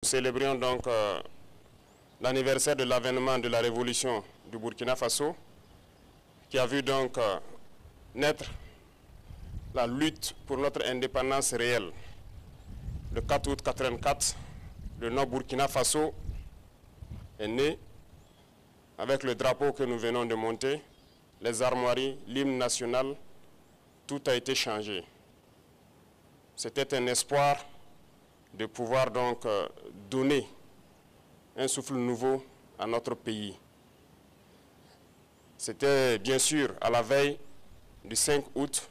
célébrions donc l'anniversaire de l'avènement de la révolution du Burkina Faso, qui a vu donc naître la lutte pour notre indépendance réelle. Le 4 août 1984, le Nord-Burkina Faso est né avec le drapeau que nous venons de monter, les armoiries, l'hymne national, tout a été changé. C'était un espoir de pouvoir donc donner un souffle nouveau à notre pays. C'était bien sûr à la veille du 5 août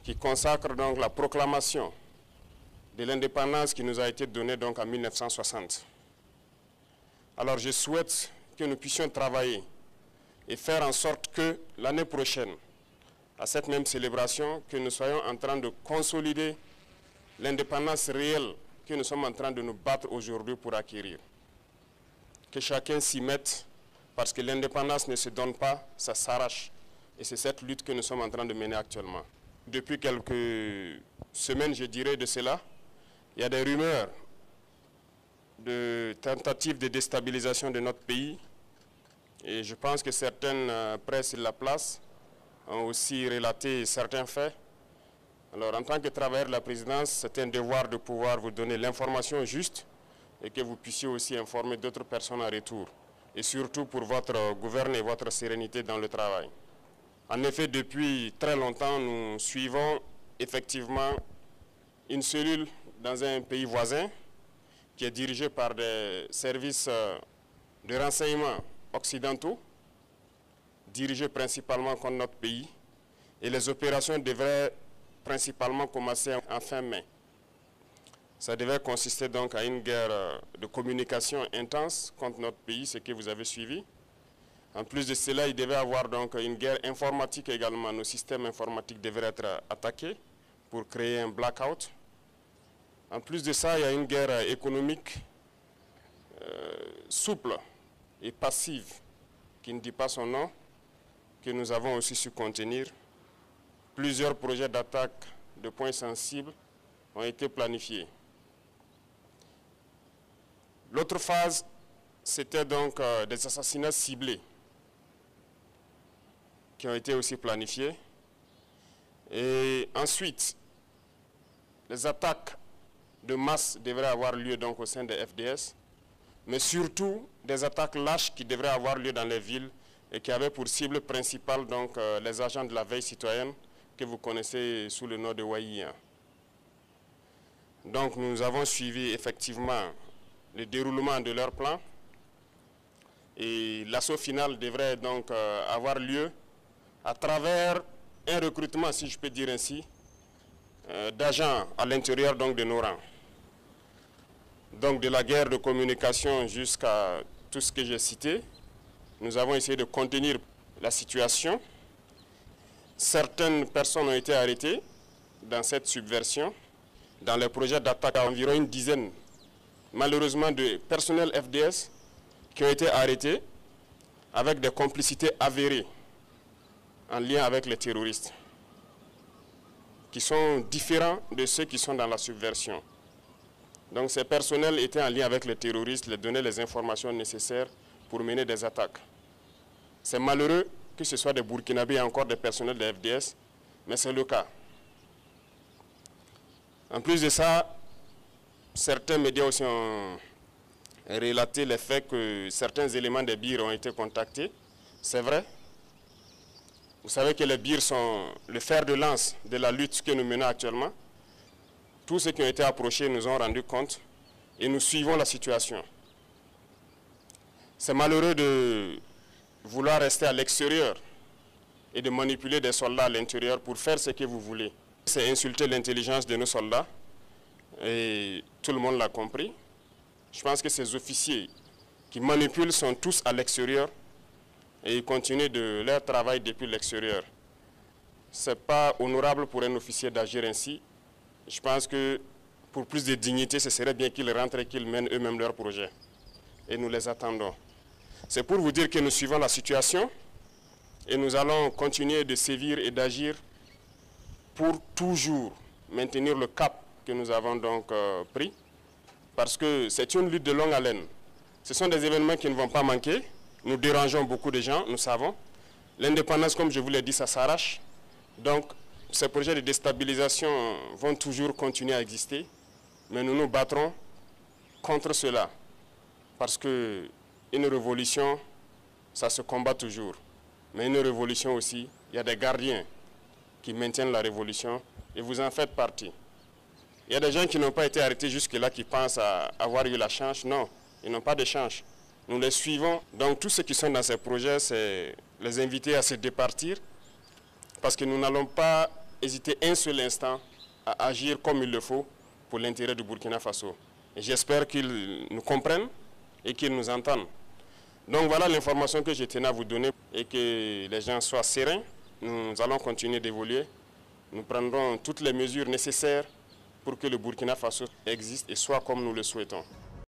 qui consacre donc la proclamation de l'indépendance qui nous a été donnée donc en 1960. Alors je souhaite que nous puissions travailler et faire en sorte que l'année prochaine, à cette même célébration, que nous soyons en train de consolider l'indépendance réelle que nous sommes en train de nous battre aujourd'hui pour acquérir. Que chacun s'y mette, parce que l'indépendance ne se donne pas, ça s'arrache. Et c'est cette lutte que nous sommes en train de mener actuellement. Depuis quelques semaines, je dirais de cela, il y a des rumeurs de tentatives de déstabilisation de notre pays. Et je pense que certaines presses et la place ont aussi relaté certains faits. Alors, en tant que travailleur de la présidence, c'est un devoir de pouvoir vous donner l'information juste et que vous puissiez aussi informer d'autres personnes en retour. Et surtout pour votre gouvernement et votre sérénité dans le travail. En effet, depuis très longtemps, nous suivons effectivement une cellule dans un pays voisin qui est dirigée par des services de renseignement occidentaux, dirigés principalement contre notre pays. Et les opérations devraient principalement commencer en fin mai. Ça devait consister donc à une guerre de communication intense contre notre pays, ce que vous avez suivi. En plus de cela, il devait y avoir donc une guerre informatique également. Nos systèmes informatiques devraient être attaqués pour créer un blackout. En plus de ça, il y a une guerre économique souple et passive, qui ne dit pas son nom, que nous avons aussi su contenir. Plusieurs projets d'attaque de points sensibles ont été planifiés. L'autre phase, c'était donc des assassinats ciblés qui ont été aussi planifiés. Et ensuite, les attaques de masse devraient avoir lieu donc au sein des FDS, mais surtout des attaques lâches qui devraient avoir lieu dans les villes et qui avaient pour cible principale donc les agents de la veille citoyenne que vous connaissez sous le nom de Waïa. Donc nous avons suivi effectivement le déroulement de leur plan et l'assaut final devrait donc avoir lieu à travers un recrutement, si je peux dire ainsi, d'agents à l'intérieur donc de nos rangs. Donc de la guerre de communication jusqu'à tout ce que j'ai cité, nous avons essayé de contenir la situation. Certaines personnes ont été arrêtées dans cette subversion. Dans les projets d'attaque, environ une dizaine, malheureusement, de personnels FDS qui ont été arrêtés avec des complicités avérées en lien avec les terroristes, qui sont différents de ceux qui sont dans la subversion. Donc ces personnels étaient en lien avec les terroristes, les donnaient les informations nécessaires pour mener des attaques. C'est malheureux que ce soit des Burkinabés et encore des personnels de FDS, mais c'est le cas. En plus de ça, certains médias aussi ont relaté le fait que certains éléments des BIR ont été contactés. C'est vrai. Vous savez que les BIR sont le fer de lance de la lutte que nous menons actuellement. Tous ceux qui ont été approchés nous ont rendu compte et nous suivons la situation. C'est malheureux de vouloir rester à l'extérieur et de manipuler des soldats à l'intérieur pour faire ce que vous voulez. C'est insulter l'intelligence de nos soldats et tout le monde l'a compris. Je pense que ces officiers qui manipulent sont tous à l'extérieur et ils continuent de leur travail depuis l'extérieur. Ce n'est pas honorable pour un officier d'agir ainsi. Je pense que pour plus de dignité, ce serait bien qu'ils rentrent et qu'ils mènent eux-mêmes leur projet. Et nous les attendons. C'est pour vous dire que nous suivons la situation et nous allons continuer de sévir et d'agir pour toujours maintenir le cap que nous avons donc pris parce que c'est une lutte de longue haleine. Ce sont des événements qui ne vont pas manquer. Nous dérangeons beaucoup de gens, nous savons. L'indépendance, comme je vous l'ai dit, ça s'arrache. Donc, ces projets de déstabilisation vont toujours continuer à exister. Mais nous nous battrons contre cela. Parce qu'une révolution, ça se combat toujours. Mais une révolution aussi, il y a des gardiens qui maintiennent la révolution et vous en faites partie. Il y a des gens qui n'ont pas été arrêtés jusque-là, qui pensent avoir eu la chance. Non, ils n'ont pas de chance. Nous les suivons. Donc tous ceux qui sont dans ces projets, c'est les inviter à se départir parce que nous n'allons pas hésiter un seul instant à agir comme il le faut pour l'intérêt du Burkina Faso. Et j'espère qu'ils nous comprennent et qu'ils nous entendent. Donc voilà l'information que je tenais à vous donner et que les gens soient sereins. Nous allons continuer d'évoluer. Nous prendrons toutes les mesures nécessaires pour que le Burkina Faso existe et soit comme nous le souhaitons.